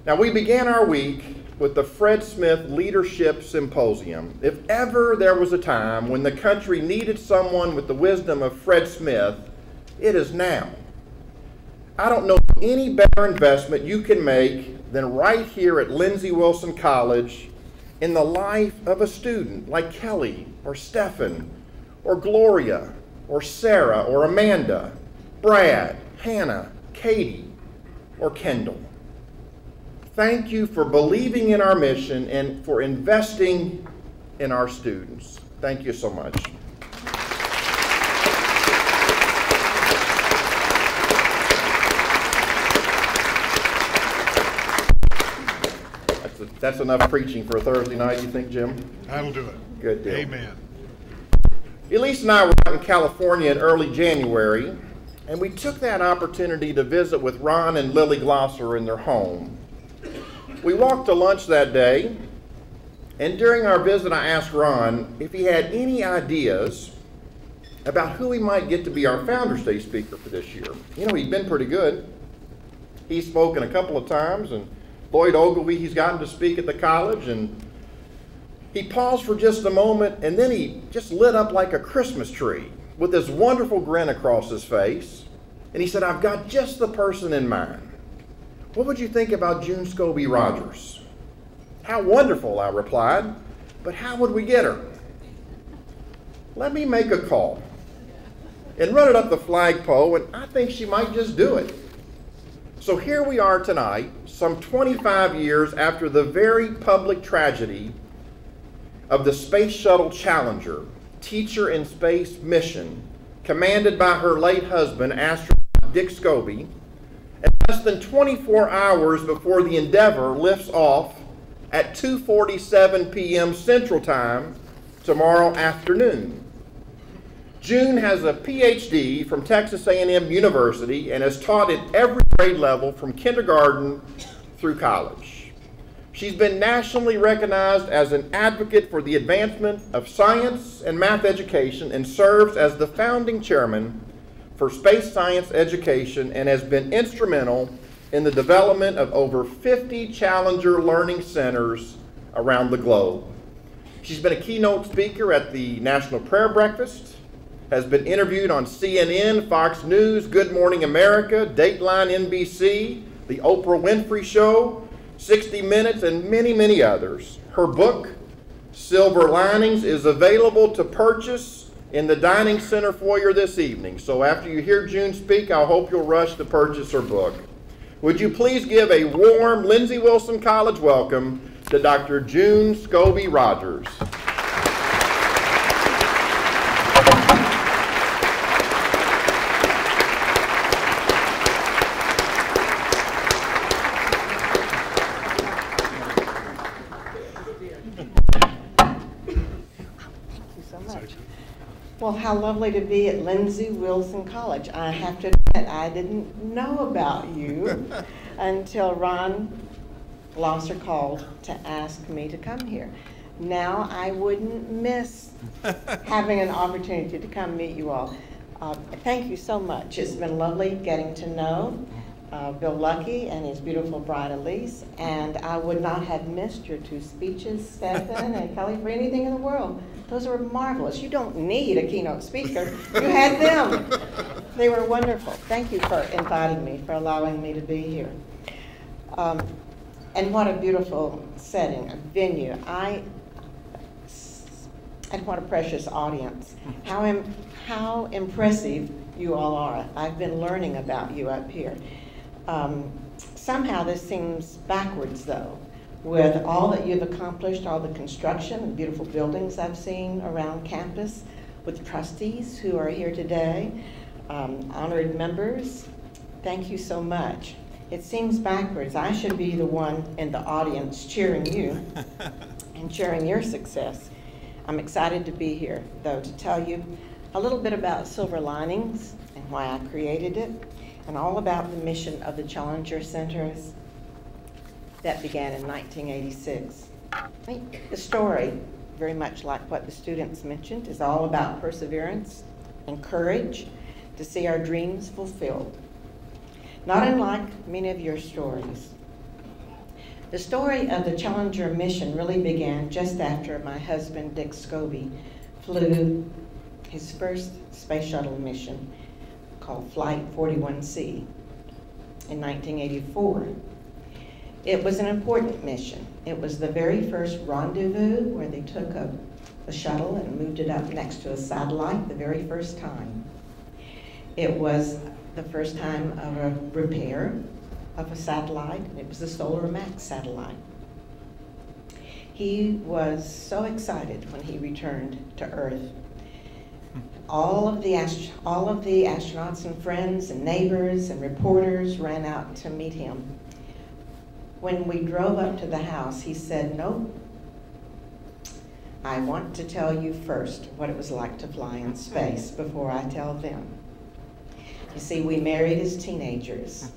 Now, we began our week with the Fred Smith Leadership Symposium. If ever there was a time when the country needed someone with the wisdom of Fred Smith, it is now. I don't know any better investment you can make than right here at Lindsey Wilson College in the life of a student like Kelly or Stephan or Gloria or Sarah or Amanda, Brad, Hannah, Katie, or Kendall. Thank you for believing in our mission and for investing in our students. Thank you so much. That's enough preaching for a Thursday night, you think, Jim? That'll do it. Good deal. Amen. Elise and I were out in California in early January, and we took that opportunity to visit with Ron and Lily Glosser in their home. We walked to lunch that day, and during our visit I asked Ron if he had any ideas about who he might get to be our Founders Day speaker for this year. You know, he's been pretty good. He's spoken a couple of times, and Lloyd Ogilvie, he's gotten to speak at the college, and he paused for just a moment, and then he just lit up like a Christmas tree with this wonderful grin across his face, and he said, "I've got just the person in mind. What would you think about June Scobie Rogers?" "How wonderful," I replied, "but how would we get her?" "Let me make a call and run it up the flagpole, and I think she might just do it." So here we are tonight, some 25 years after the very public tragedy of the Space Shuttle Challenger, Teacher in Space mission, commanded by her late husband, astronaut Dick Scobie, and less than 24 hours before the Endeavour lifts off at 2:47 p.m. Central Time tomorrow afternoon. June has a PhD from Texas A&M University and has taught at every grade level from kindergarten through college. She's been nationally recognized as an advocate for the advancement of science and math education and serves as the founding chairman for space science education and has been instrumental in the development of over 50 Challenger Learning Centers around the globe. She's been a keynote speaker at the National Prayer Breakfast, has been interviewed on CNN, Fox News, Good Morning America, Dateline NBC, The Oprah Winfrey Show, 60 Minutes, and many, many others. Her book, Silver Linings, is available to purchase in the dining center foyer this evening. So after you hear June speak, I hope you'll rush to purchase her book. Would you please give a warm Lindsey Wilson College welcome to Dr. June Scobie Rogers. Well, how lovely to be at Lindsey Wilson College. I have to admit, I didn't know about you until Ron Glosser called to ask me to come here. Now I wouldn't miss having an opportunity to come meet you all. Thank you so much. It's been lovely getting to know Bill Lucky and his beautiful bride Elise, and I would not have missed your two speeches, Stephan and Kelly, for anything in the world. Those were marvelous. You don't need a keynote speaker. You had them. They were wonderful. Thank you for inviting me, for allowing me to be here. And what a beautiful setting, a venue. And what a precious audience. How impressive you all are. I've been learning about you up here. Somehow this seems backwards, though, with all that you've accomplished, all the construction, the beautiful buildings I've seen around campus, with trustees who are here today, honored members. Thank you so much. It seems backwards. I should be the one in the audience cheering you and cheering your success. I'm excited to be here, though, to tell you a little bit about Silver Linings and why I created it, and all about the mission of the Challenger Centers that began in 1986. The story, very much like what the students mentioned, is all about perseverance and courage to see our dreams fulfilled. Not unlike many of your stories. The story of the Challenger mission really began just after my husband, Dick Scobie, flew his first space shuttle mission called Flight 41C in 1984. It was an important mission. It was the very first rendezvous where they took a shuttle and moved it up next to a satellite the very first time. It was the first time of a repair of a satellite. It was the Solar Max satellite. He was so excited when he returned to Earth. All of the astronauts and friends and neighbors and reporters ran out to meet him. When we drove up to the house, he said, "Nope, I want to tell you first what it was like to fly in space before I tell them." You see, we married as teenagers.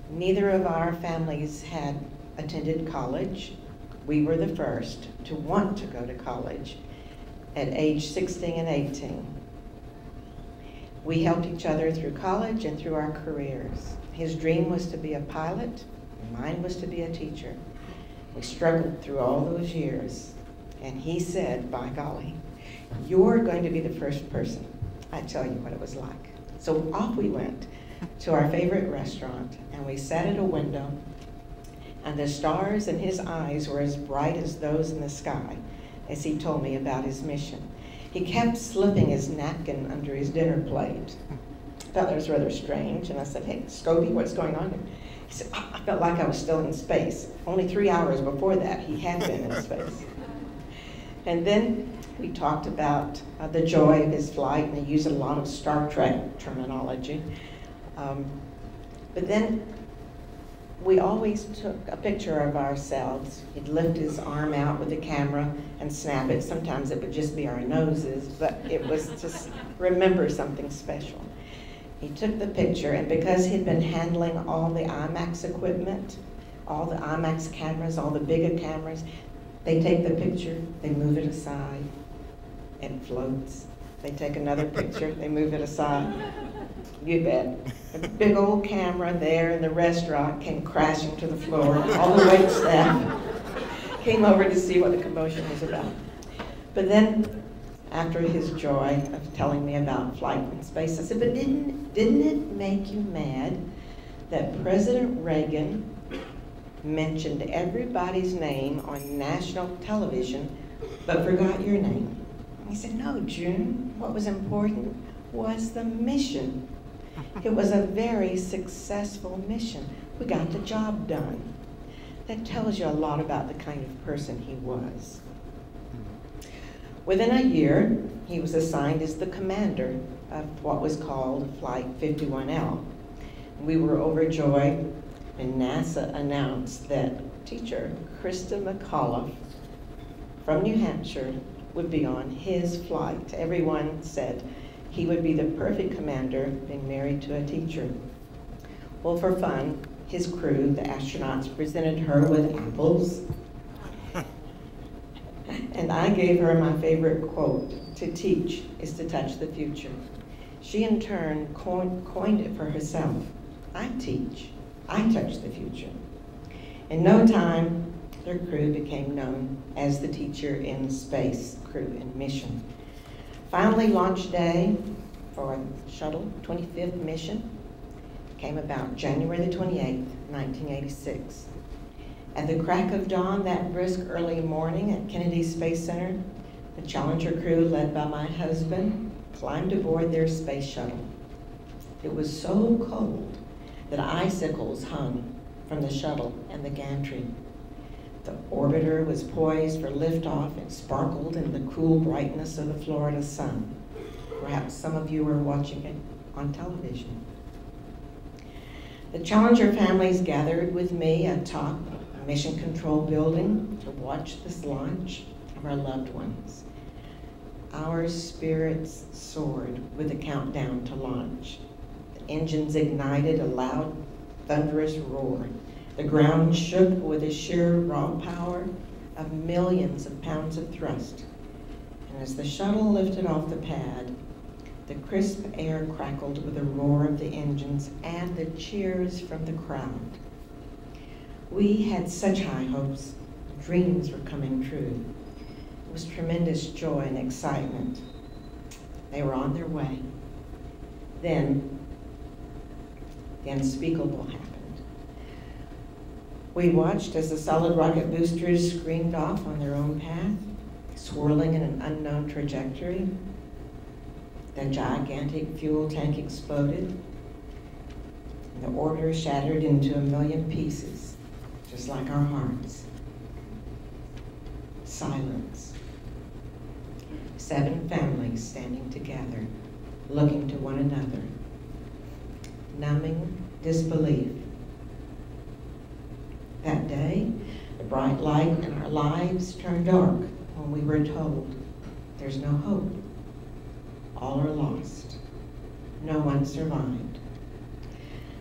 Neither of our families had attended college. We were the first to want to go to college at age 16 and 18. We helped each other through college and through our careers. His dream was to be a pilot, and mine was to be a teacher. We struggled through all those years, and he said, "By golly, you're going to be the first person I tell you what it was like." So off we went to our favorite restaurant, and we sat at a window, and the stars in his eyes were as bright as those in the sky as he told me about his mission. He kept slipping his napkin under his dinner plate. I thought that was rather strange, and I said, "Hey, Scobie, what's going on here?" He said, "I felt like I was still in space." Only 3 hours before that, he had been in space. And then we talked about the joy of his flight, and he used a lot of Star Trek terminology. But then we always took a picture of ourselves. He'd lift his arm out with the camera and snap it. Sometimes it would just be our noses, but it was just remember something special. He took the picture, and because he'd been handling all the IMAX equipment, all the IMAX cameras, all the bigger cameras, they take the picture, they move it aside, it floats. They take another picture, they move it aside. You bet. A big old camera there in the restaurant came crashing to the floor. All the wait staff came over to see what the commotion was about. But then, after his joy of telling me about flight in space, I said, "But didn't it make you mad that President Reagan mentioned everybody's name on national television, but forgot your name?" He said, "No, June, what was important was the mission. It was a very successful mission. We got the job done." That tells you a lot about the kind of person he was. Within a year, he was assigned as the commander of what was called Flight 51L. We were overjoyed when NASA announced that teacher Krista McAuliffe from New Hampshire would be on his flight. Everyone said he would be the perfect commander, being married to a teacher. Well, for fun, his crew, the astronauts, presented her with apples. And I gave her my favorite quote: "To teach is to touch the future." She in turn coined it for herself: "I teach, I touch the future." In no time, their crew became known as the Teacher in Space crew in mission. Finally, launch day for shuttle 25th mission came about January the 28th, 1986. At the crack of dawn that brisk early morning at Kennedy Space Center, the Challenger crew, led by my husband, climbed aboard their space shuttle. It was so cold that icicles hung from the shuttle and the gantry. The orbiter was poised for liftoff and sparkled in the cool brightness of the Florida sun. Perhaps some of you were watching it on television. The Challenger families gathered with me atop a mission control building to watch this launch of our loved ones. Our spirits soared with the countdown to launch. The engines ignited a loud, thunderous roar. The ground shook with the sheer raw power of millions of pounds of thrust. And as the shuttle lifted off the pad, the crisp air crackled with the roar of the engines and the cheers from the crowd. We had such high hopes. Dreams were coming true. It was tremendous joy and excitement. They were on their way. Then, the unspeakable happened. We watched as the solid rocket boosters screamed off on their own path, swirling in an unknown trajectory. The gigantic fuel tank exploded, and the orbiter shattered into a million pieces, just like our hearts. Silence. 7 families standing together, looking to one another. Numbing disbelief. That day, the bright light in our lives turned dark when we were told there's no hope. All are lost. No one survived.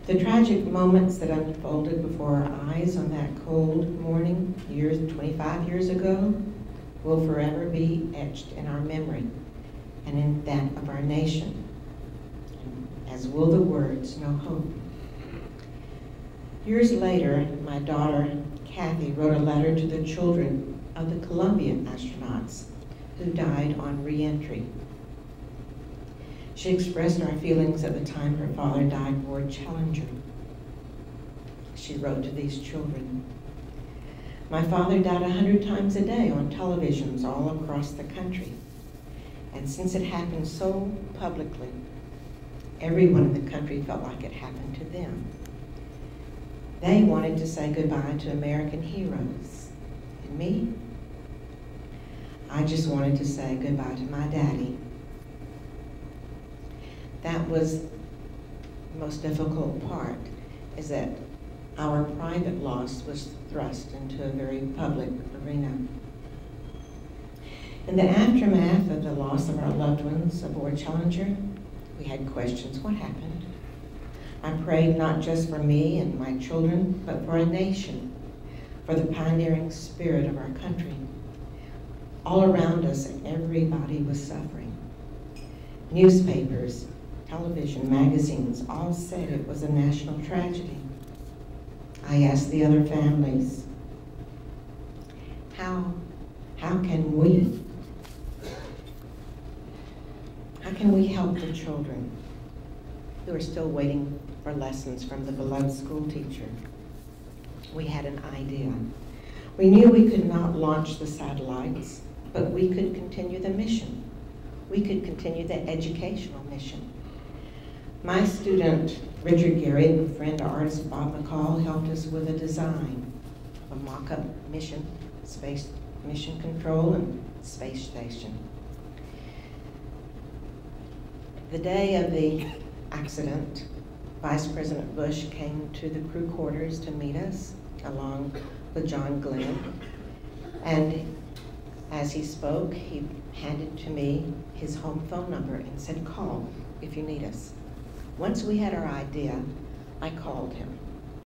The tragic moments that unfolded before our eyes on that cold morning 25 years ago will forever be etched in our memory and in that of our nation, as will the words, no hope. Years later, my daughter, Kathy, wrote a letter to the children of the Colombian astronauts who died on re-entry. She expressed our feelings at the time her father died aboard Challenger. She wrote to these children, "My father died 100 times a day on televisions all across the country. And since it happened so publicly, everyone in the country felt like it happened to them. They wanted to say goodbye to American heroes. And me? I just wanted to say goodbye to my daddy." That was the most difficult part, is that our private loss was thrust into a very public arena. In the aftermath of the loss of our loved ones aboard Challenger, we had questions. What happened? I prayed not just for me and my children, but for a nation, for the pioneering spirit of our country. All around us, everybody was suffering. Newspapers, television, magazines, all said it was a national tragedy. I asked the other families, how can we help the children who are still waiting for lessons from the beloved school teacher? We had an idea. We knew we could not launch the satellites, but we could continue the mission. We could continue the educational mission. My student, Richard Gary, and friend artist Bob McCall helped us with a design of a mock-up mission, space mission control, and space station. The day of the accident, Vice President Bush came to the crew quarters to meet us, along with John Glenn. And as he spoke, he handed to me his home phone number and said, "Call if you need us." Once we had our idea, I called him.